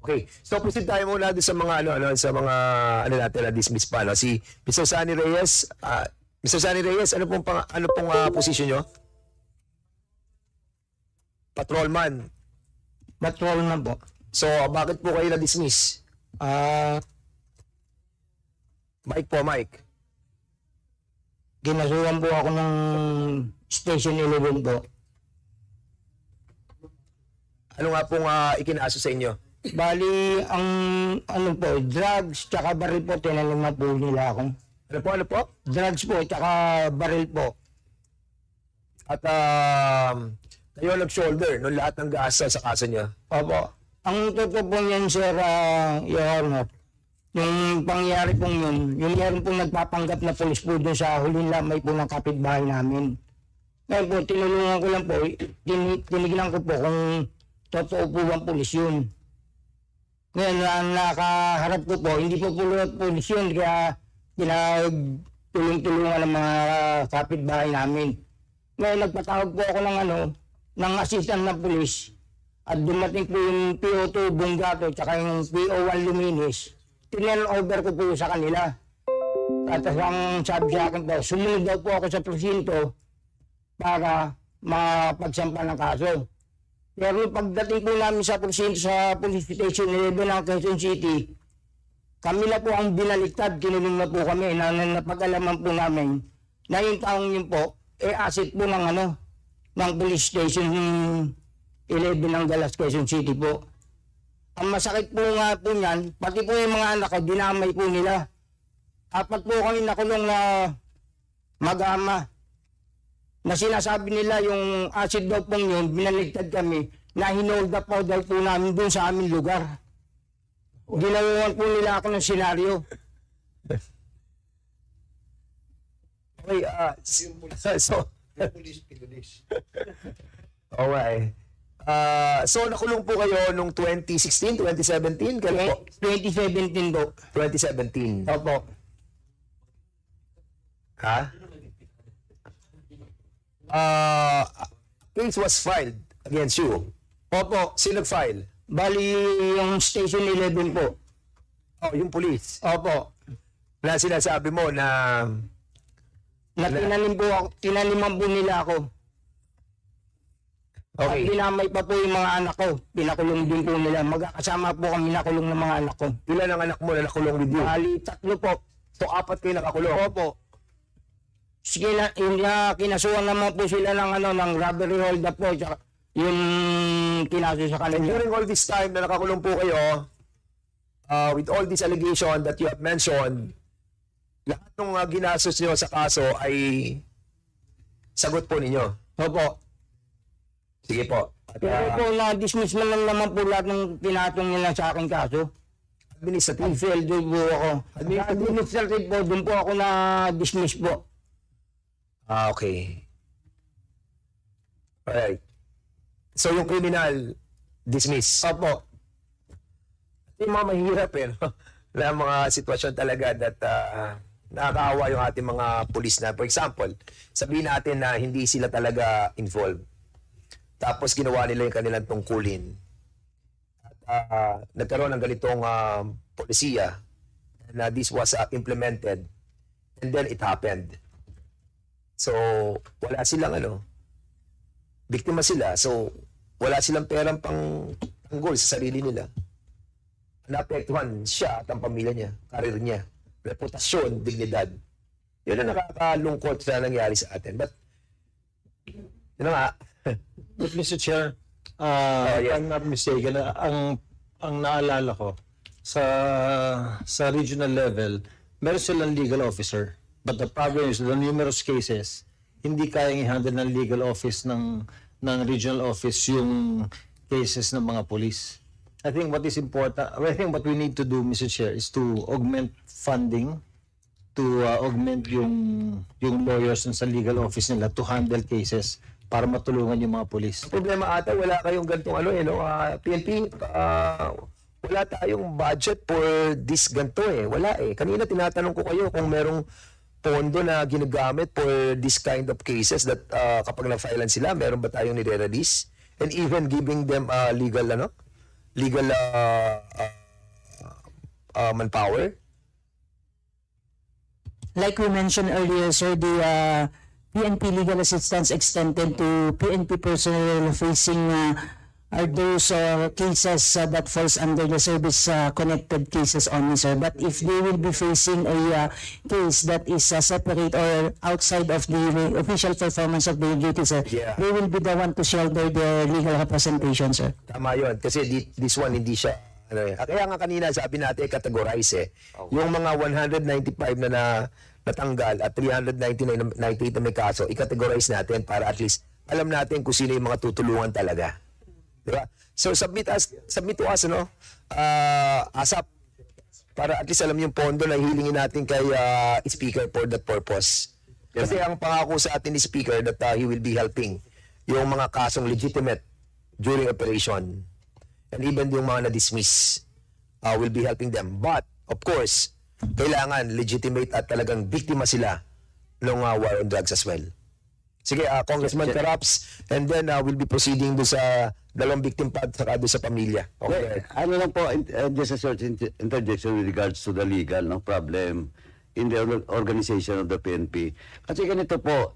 Okay. So proceed tayo muna doon sa mga sa mga natin na dismiss pa, no? Si Mr. Sunny Reyes, Mr. Sunny Reyes, ano pong position nyo? Patrolman. Patrolman po. So bakit po kayo na-dismiss? Mike po, Mike. Ginasuhan po ako ng Station 11 po. Ano nga pong ikinaso sa inyo? Bali, ang ano po, drugs tsaka baril po, tinanim na po nila ako. Ano po? Drugs po, tsaka baril po. At kayo nag-shoulder no lahat ng gasa sa kaso niya. Opo. Ang totoo po niyan, Sir, Your Honor, yung pangyari pong yun, yung meron pong nagpapanggap na polis po dun sa huling lamay po ng kapitbahay namin. Ngayon po, tinulungan ko lang po, tinignan ko po kung totoo po bang polis yun. Ngayon, ang nakaharap ko po, hindi po polis yun, kaya pinagtulong-tulungan ng mga kapitbahay namin. Ngayon, nagpatawag po ako ng assistant na polis, at dumating po yung PO2 Bungato, tsaka yung PO1 Luminis. Tinel-over ko po sa kanila. At ang sabi sa akin po, sumunod daw po ako sa presinto para mapagsampa ng kaso. Pero pagdating po namin sa presinto sa Police Station 11 ng Quezon City, kami na po ang binaliktad, kinulong na po kami, na napag-alaman po namin na yung taong yun po, asset po ng Police Station 11 ng Galas, Quezon City po. Ang masakit po nga po niyan, pati po yung mga anak ko, dinamay po nila. Apat po kami nakulong na mag-ama. Na sinasabi nila yung acid daw pong yun, binaligtad kami, na hinold up po daw po namin dun sa aming lugar. Ginawan po nila ako ng senaryo. Okay, okay. So nakulong po kayo nung 2016, 2017? Kailan po? 2017 po. 2017. Opo. Ha? Case was filed against you. Opo. Sino nag-file? Bali yung Station 11 po. Oh, yung police. Opo. Na sinasabi mo na Tinaniman po nila ako. At okay. dinamay pa po yung mga anak ko. Pinakulong din po nila. Magkakasama po kami nakulong ng mga anak ko. Ilan ang anak mo na nakulong with you? Bali, 3 po. So, 4 kayo nakakulong? Opo. Kinasuhan naman po sila ng robbery hold up po. Tsaka yung kinaso sa And kanila. during all this time na nakakulong po kayo, with all this allegation that you have mentioned, lahat ng ginasos niyo sa kaso ay sagot po ninyo. Opo. Sige po. At, Pero po, na-dismiss na lang naman po lahat ng pinatong nila sa aking kaso. administrative. Unfailed po ako. Administrative po, doon po ako na-dismiss po. Okay. Alright. So, yung criminal, dismiss. Opo. Yung mga mahirap no? Na mga sitwasyon talaga that nakakaawa yung ating mga pulis na, for example, sabihin natin na hindi sila talaga involved. Tapos ginawa nila yung kanilang tungkulin. At nagkaroon ng ganitong polisiya na this was implemented and then it happened. So, wala silang biktima sila. So, wala silang perang tanggol sa sarili nila. Naapektuhan siya at ang pamilya niya, karir niya, reputasyon, dignidad. Yun ang nakakalungkot na nangyari sa atin. But, yun nga. But Mr. Chair, yeah. I'm not mistaken, ang naalala ko, sa regional level, meron silang legal officer. But the problem is, the numerous cases, hindi kayang i-handle ng legal office ng regional office yung cases ng mga police. I think what is important, I think what we need to do, Mr. Chair, is to augment funding, to augment yung lawyers sa legal office nila to handle cases para matulungan yung mga polis. Problema ata, wala kayong gantong PNP, wala tayong budget for this ganto Wala Kanina tinatanong ko kayo kung merong pondo na ginagamit for this kind of cases that kapag na-filean sila, meron ba tayong nire-release? And even giving them legal legal manpower? Like we mentioned earlier, sir, the PNP legal assistance extended to PNP personnel facing are those cases that falls under the service connected cases only, sir. But if they will be facing a case that is separate or outside of the official performance of their duty, sir, Yeah. they will be the one to shoulder the legal representation, sir. Tama yun. Kasi this one, hindi siya, kaya nga kanina sabi natin, categorize Yung mga 195 na natanggal at 399 na may kaso, i-categorize natin para at least alam natin kung sino yung mga tutulungan talaga. Diba? So submit to us, ASAP, para at least alam yung pondo na hilingin natin kay Speaker for that purpose. Kasi ang pangako sa atin ni Speaker that he will be helping yung mga kasong legitimate during operation. And even yung mga na-dismiss will be helping them. But, of course, kailangan legitimate at talagang biktima sila ng war on drugs as well. Sige, Congressman Caraps, and then we'll be proceeding do sa dalawang victim pa at saka doon sa pamilya. Okay. Ano lang po, just a short interjection with regards to the legal problem in the organization of the PNP. Kasi ganito po,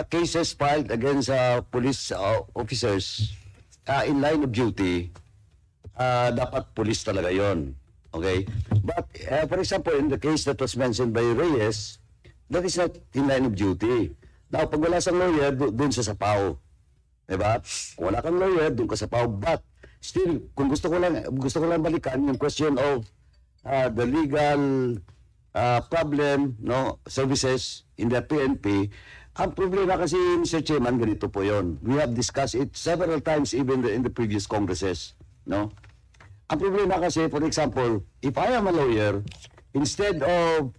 cases filed against police officers in line of duty, dapat police talaga yon. Okay? But, for example, in the case that was mentioned by Reyes, that is not in line of duty. Now, pag wala sang lawyer, doon sa sapaw. Diba? Kung wala kang lawyer, doon ka sapaw. But, still, kung gusto ko lang balikan yung question of the legal problem, services in the PNP. Ang problema kasi, Mr. Chairman, ganito po yon. We have discussed it several times even in the previous congresses. No? Ang problema kasi, for example, if I am a lawyer, instead of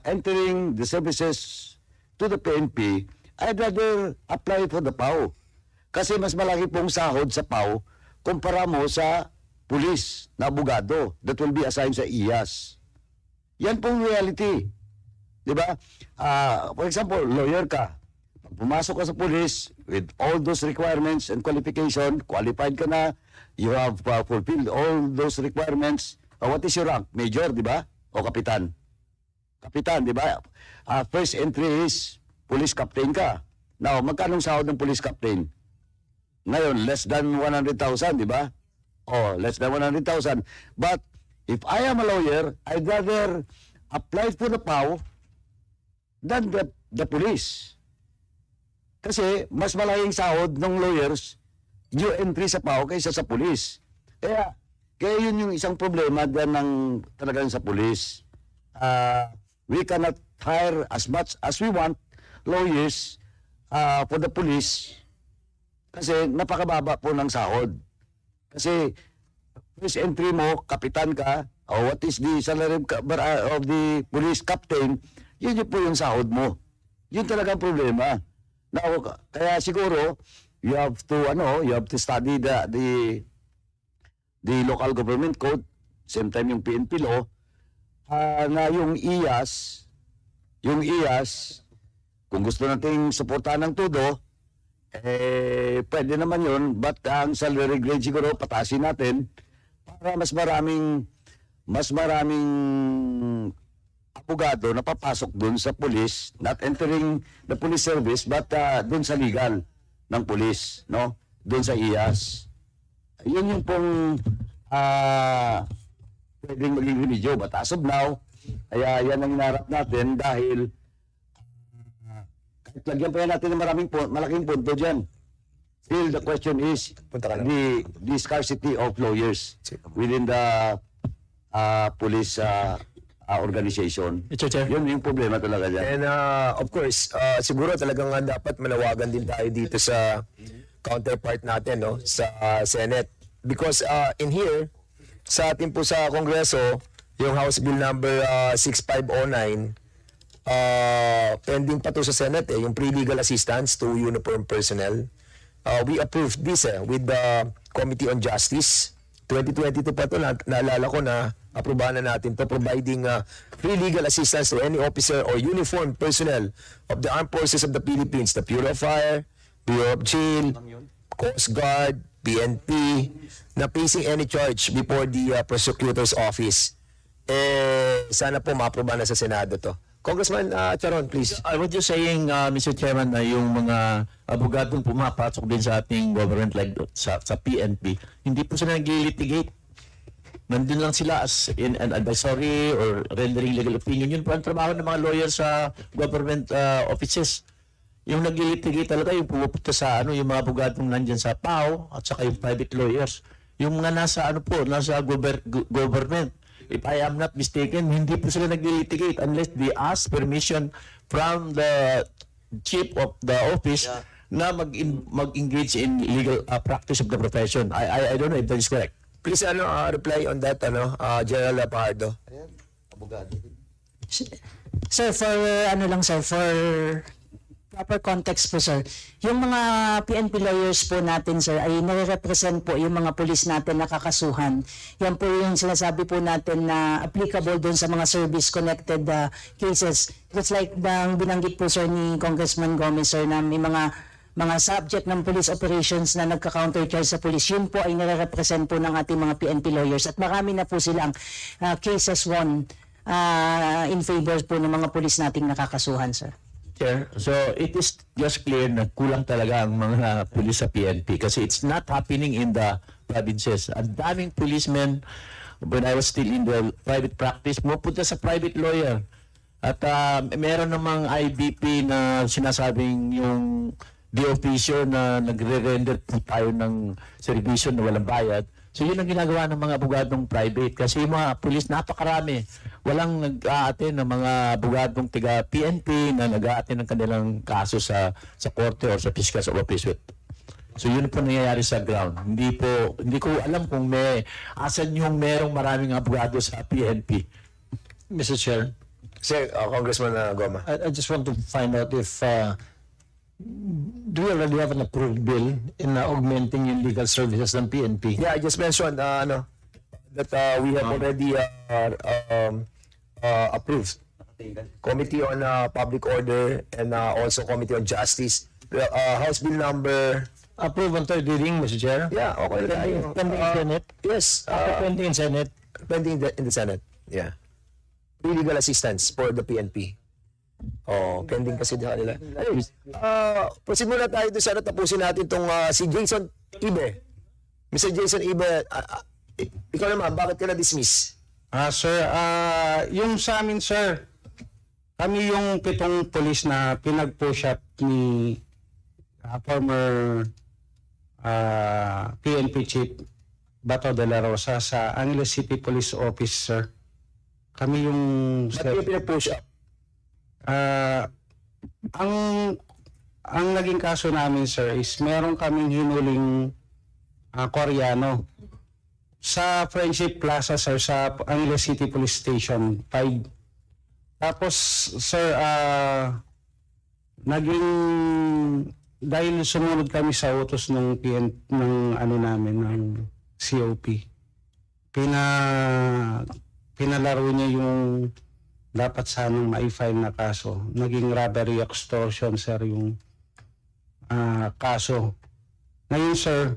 entering the services to the PNP, I'd rather apply for the PAO. Kasi mas malaki pong sahod sa PAO kumpara mo sa pulis na abogado that will be assigned sa IAS. Yan pong reality. Diba? For example, lawyer ka. Pag pumasok ka sa pulis with all those requirements and qualification, qualified ka na, you have fulfilled all those requirements. What is your rank? Major, di ba? O kapitan? Kapitan, di ba? First entry is police captain ka. Now, magkano sahod ng police captain? Ngayon, less than 100,000, di ba? Oh, less than 100,000. But, if I am a lawyer, I'd rather apply for the PAO than the police. Kasi, mas malaking sahod ng lawyers new entry sa PAO kaysa sa police. Kaya yun yung isang problema dyan ng talagang sa police. We cannot hire as much as we want lawyers for the police kasi napakababa po ng sahod. Kasi first entry mo, kapitan ka, what is the salary of the police captain, yun po yung sahod mo. Yun talagang problema. Now, kaya siguro, you have to study the local government code, same time yung PNP law, na yung IAS, kung gusto nating suportahan ng todo, pwede naman yun, but ang salary grade siguro patasin natin para mas maraming abogado na papasok dun sa police, not entering the police service, but dun sa legal ng police, no? Dun sa IAS. Yun yung pong pwedeng maging remedyo. But as of now, kaya yan ang hinarap natin dahil kahit lagyan pa yan natin ng malaking punto dyan. Still, the question is the scarcity of lawyers within the police organization. Mr. Chair. Yun yung problema talaga dyan. And of course, siguro talagang dapat manawagan din tayo dito sa counterpart natin, no, sa Senate. Because in here, sa atin po sa Kongreso, yung House Bill number 6509, pending pa to sa Senate, yung pre-legal assistance to uniformed personnel. We approved this with the Committee on Justice. 2022 pa to, naalala ko na aprobahan na natin to, providing free legal assistance to any officer or uniformed personnel of the Armed Forces of the Philippines, the Bureau of Fire, Bureau of Jail, Coast Guard, PNP na facing any charge before the prosecutor's office, sana po ma-aproba na sa Senado to. Congressman Charon, please. I was just saying, Mr. Chairman, na yung mga abogadong pumapasok din sa ating government like sa PNP, hindi po sila nag-litigate. Nandun lang sila as in an advisory or rendering legal opinion. Yun po ang trabaho ng mga lawyers sa government offices. Yung nag-litigate talaga, yung pumupunta sa yung mga abogadong nandyan sa PAO at saka yung private lawyers. Yung mga nasa nasa government. If I am not mistaken, hindi po sila nag-litigate unless they ask permission from the chief of the office na mag-engage in legal practice of the profession. I don't know if that is correct. Please reply on that General Pardo. Sir, for proper context po, sir, yung mga PNP lawyers po natin, sir, ay nare-represent po yung mga pulis natin na kakasuhan. Yan po yung sinasabi po natin na applicable doon sa mga service-connected cases. Just like ang binanggit po, sir, ni Congressman Gomez, sir, na may mga subject ng police operations na nagka-countercharge sa police, yun po ay nare-represent po ng ating mga PNP lawyers. At marami na po silang cases won in favor po ng mga pulis nating nakakasuhan, sir. Chair, so it is just clear na kulang talaga ang mga pulis sa PNP kasi it's not happening in the provinces. Ang daming policemen, when I was still in the private practice, pupunta sa private lawyer. At meron namang IBP na sinasabing yung de officio na nagre-render po tayo ng servisyo na walang bayad. So yun ang ginagawa ng mga abogadong private kasi yung mga pulis napakarami. Walang nag-a-attend ng mga abogadong tiga PNP na nag-a-attend ng kanilang kaso sa korte or sa Fiscal's Office. So yun po nangyayari sa ground. Hindi ko alam kung asan yung merong maraming abogado sa PNP. Mr. Chair, Sir, Congressman Goma. I just want to find out if do we already have an approved bill in augmenting yung legal services ng PNP? Yeah, I just mentioned that we have already approved Committee on Public Order and also Committee on Justice. House Bill number... Approve on third reading, Mr. Chair? Yeah, okay na tayo. Pending in Senate? Yes. Pending in Senate? Pending in the Senate. Yeah. Legal assistance for the PNP. Pending kasi sa kanila. Anyways, proceed muna tayo doon sana tapusin natin itong si Jason Ibe. Mr. Jason Ibe, ikaw naman, bakit ka na-dismiss? Sir, yung sa amin, sir, kami yung 7 police na pinag-push up ni former PNP Chief Bato de la Rosa sa Angeles City Police Office, sir. Kami yung... Ba't yung pinag-push up? Ang naging kaso namin, sir, is meron kaming hinuling Koreano sa Friendship Plaza, sir, sa Angeles City Police Station 5. Tapos, sir, naging dahil sumunod kami sa utos ng ng COP. Pinalaro niya yung dapat sanang ma-file na kaso. Naging robbery extortion, sir, yung kaso. Ngayon, sir,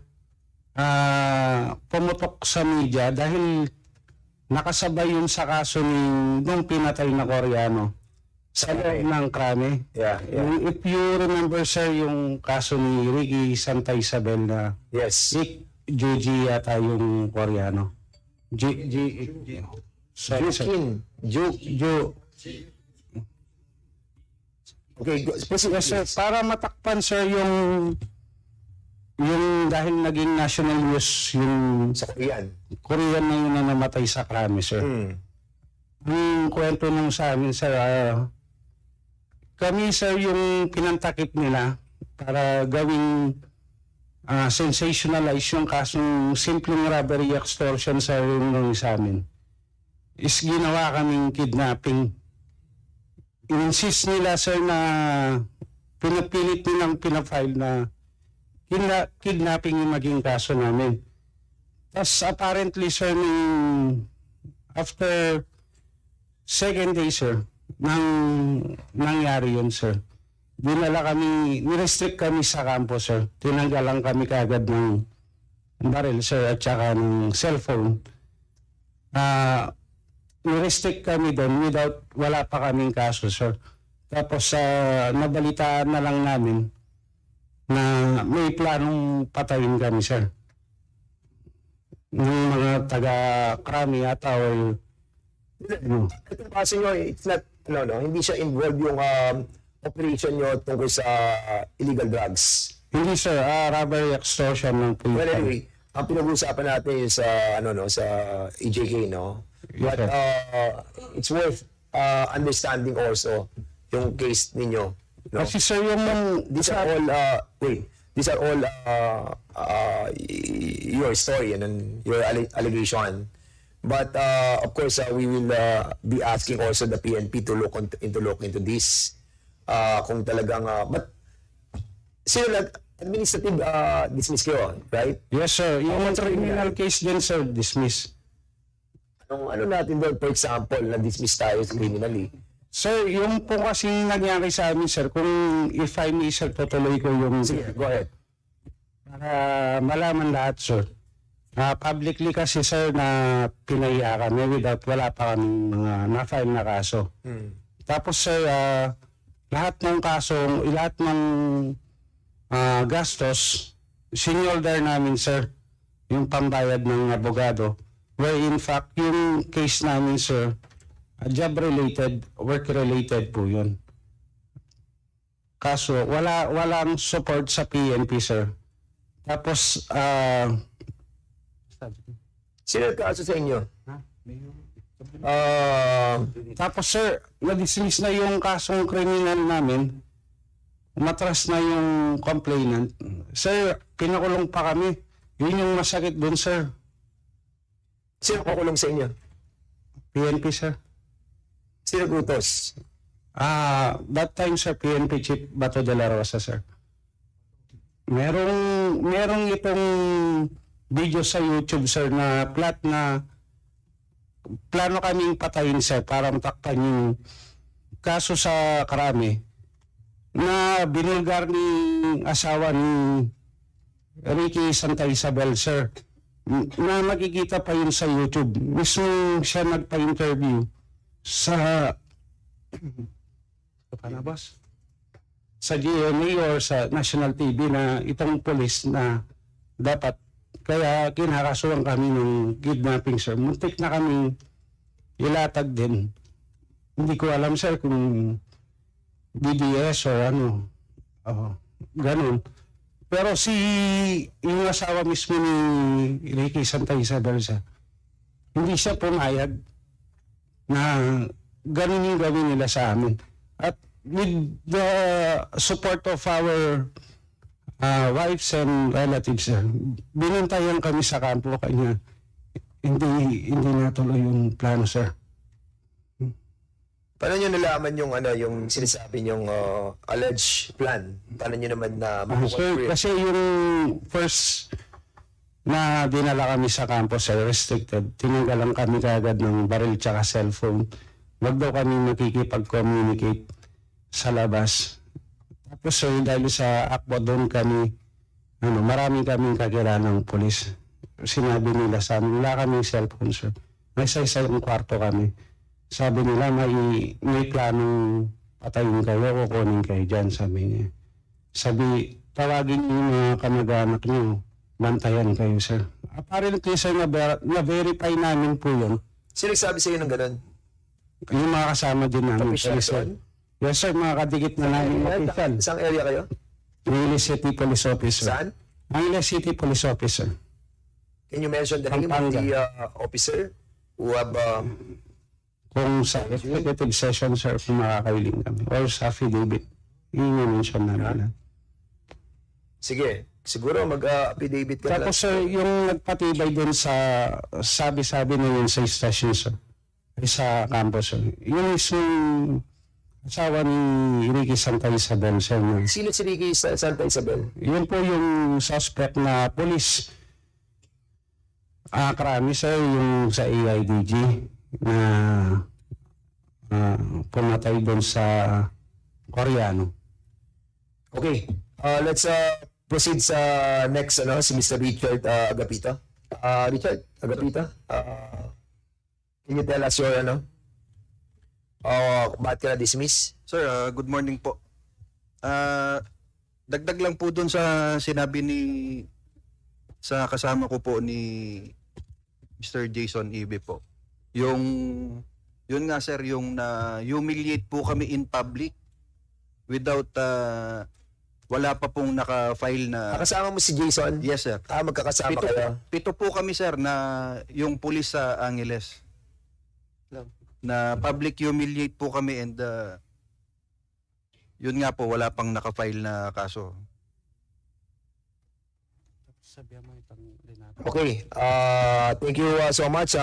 pumutok sa media dahil nakasabay yun sa kaso nung pinatay na Koreano sa loob ng krame. Yeah. If you remember, sir, yung kaso ni Ricky Santa Isabel na Yes. Juji yata yung Koreano. Sorry, sir. Okay, proceed. Yes, sir. Para matakpan, sir, yung dahil naging national news yung Sa Korean. Korean na yun na namatay sa krame, sir. Yung kwento nung sa amin, sir, kami, sir, yung pinantakip nila para gawing sensationalize yung kasong simpleng robbery extortion, sir, yung sa amin. Is ginawa kaming kidnapping. In-insist nila, sir, na pinapilit nilang pinafile na kidnapping yung maging kaso namin. Tapos apparently, sir, after second day, sir, nangyari yun, sir. Nirestrict kami sa kampo, sir. Tinanggalan kami kaagad ng baril, sir, at saka ng cellphone. Ni-restrict kami doon wala pa kaming kaso, sir. Tapos nabalitaan na lang namin na may planong patayin kami, sir. Ng mga taga-Krami ata or Itong kaso nyo, it's not, hindi siya involved yung operation nyo tungkol sa illegal drugs. hindi, sir, robbery extortion ng po. Well, anyway, ang pinag-uusapan natin is sa EJK, no? Yes, But it's worth understanding also yung case ninyo. No? Kasi, sir, yung These are all these are all your story and your allegation. But of course, we will be asking also the PNP to look into this. Kung talagang but sino administrative dismiss kayo, right? yes, sir, yung criminal case din, sir, dismiss. Ano natin doon, for example, na-dismiss tayo criminally. Sir, yung po kasing nangyari sa amin, sir, kung if I may, sir, tutuloy ko yung... Sige, go ahead. Para malaman lahat, sir. Publicly kasi, sir, na pinaiya kami without wala pa kaming mga na-file na kaso. Tapos, sir, lahat ng gastos, sinolder namin, sir, yung pambayad ng abogado. Where in fact, yung case namin, sir, job-related, work-related po yun. Kaso, walang support sa PNP, sir. Tapos, Sino kaso sa inyo? tapos, sir, na-dismiss na yung kasong kriminal namin. Umatras na yung complainant. Sir, pinakulong pa kami. Yun yung masakit dun, sir. Sino kukulong sa inyo? PNP, sir. Sino gutos? That time, sir, PNP Chief Bato de la Rosa, sir. Merong itong video sa YouTube, sir, na plano kaming patayin, sir, para matakpan yung kaso sa Krami na binulgar ni asawa ni Ricky Santa Isabel, sir. Na makikita pa yun sa YouTube. Mismo siya nagpa-interview sa boss? Sa GMA or sa National TV na itong police na dapat kaya kinakasuhan kami ng kidnapping, sir. Muntik na kami ilatag din. Hindi ko alam, sir, kung BDS or ano. Ganun. Pero yung asawa mismo ni Ricky Santa Isabel, sir, hindi siya pumayag na ganun yung gawin nila sa amin. At with the support of our wives and relatives, sir, binantayan kami sa kampo, kanya hindi natuloy yung plano, sir. Paano nyo nalaman yung sinasabi nyong alleged plan? Paano nyo naman na Sir, kasi yung first na dinala kami sa campus, sir, restricted, tinanggalan kami kaagad ng baril tsaka cellphone. Wag daw kami makikipag-communicate sa labas. Tapos, sir, dahil sa akbo doon kami, marami kaming kakilala ng polis. Sinabi nila sa amin, wala kaming cellphone, sir. May isa-isa yung kwarto kami. Sabi nila, may planong patayin kayo, kukunin kayo dyan, sabi niya. Sabi, tawagin niyo yung mga kamag-anak niyo, bantayan kayo, sir. Apparently, sir, na-verify namin po yun. Sino nagsabi sa'yo ng ganun? Yung mga kasama din namin. Official sir. doon? Yes, sir, mga kadikit na namin official. Isang area kayo? Angeles City Police Officer. Saan? Angeles City Police Officer. Can you mention the name of the officer who have... Kung sa executive session, sir, kung makakailing kami. Or sa affidavit. Yung mention namin. Sige, siguro mag-affidavit ka Tapos, sir, yung nagpatibay din sa sabi-sabi na yun sa station, sir. Sa campus, sir. Yung isang asawa ni Ricky Santa Isabel, sir. Sino si Ricky Santa Isabel? Yun po yung suspect na police. Krami, sir, yung sa AIDG na pumatay doon sa Koreano. Okay, let's proceed sa next, si Mr. Richard Agapito. Richard Agapito, can you tell us your, bakit ka na-dismiss? Sir, good morning po. Dagdag lang po doon sa sinabi sa kasama ko po ni Mr. Jason Ibe po. Yun nga sir, yung humiliate po kami in public without wala pa pong naka-file na. Kasama mo si Jason? Yes sir. Magkakasama kayo? Pito po kami sir na yung pulis sa Angeles. Na public humiliate po kami and yun nga po, wala pang naka-file na kaso. Okay. Thank you so much,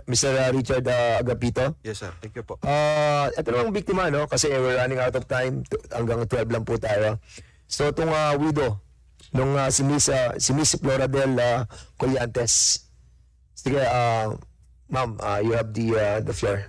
Mr. Richard Agapito. Yes sir, thank you po. Ito namang biktima, kasi we're running out of time. Hanggang 12 lang po tayo. So, itong widow, nung si Miss Floradel Collantes. Sige, ma'am, you have the floor.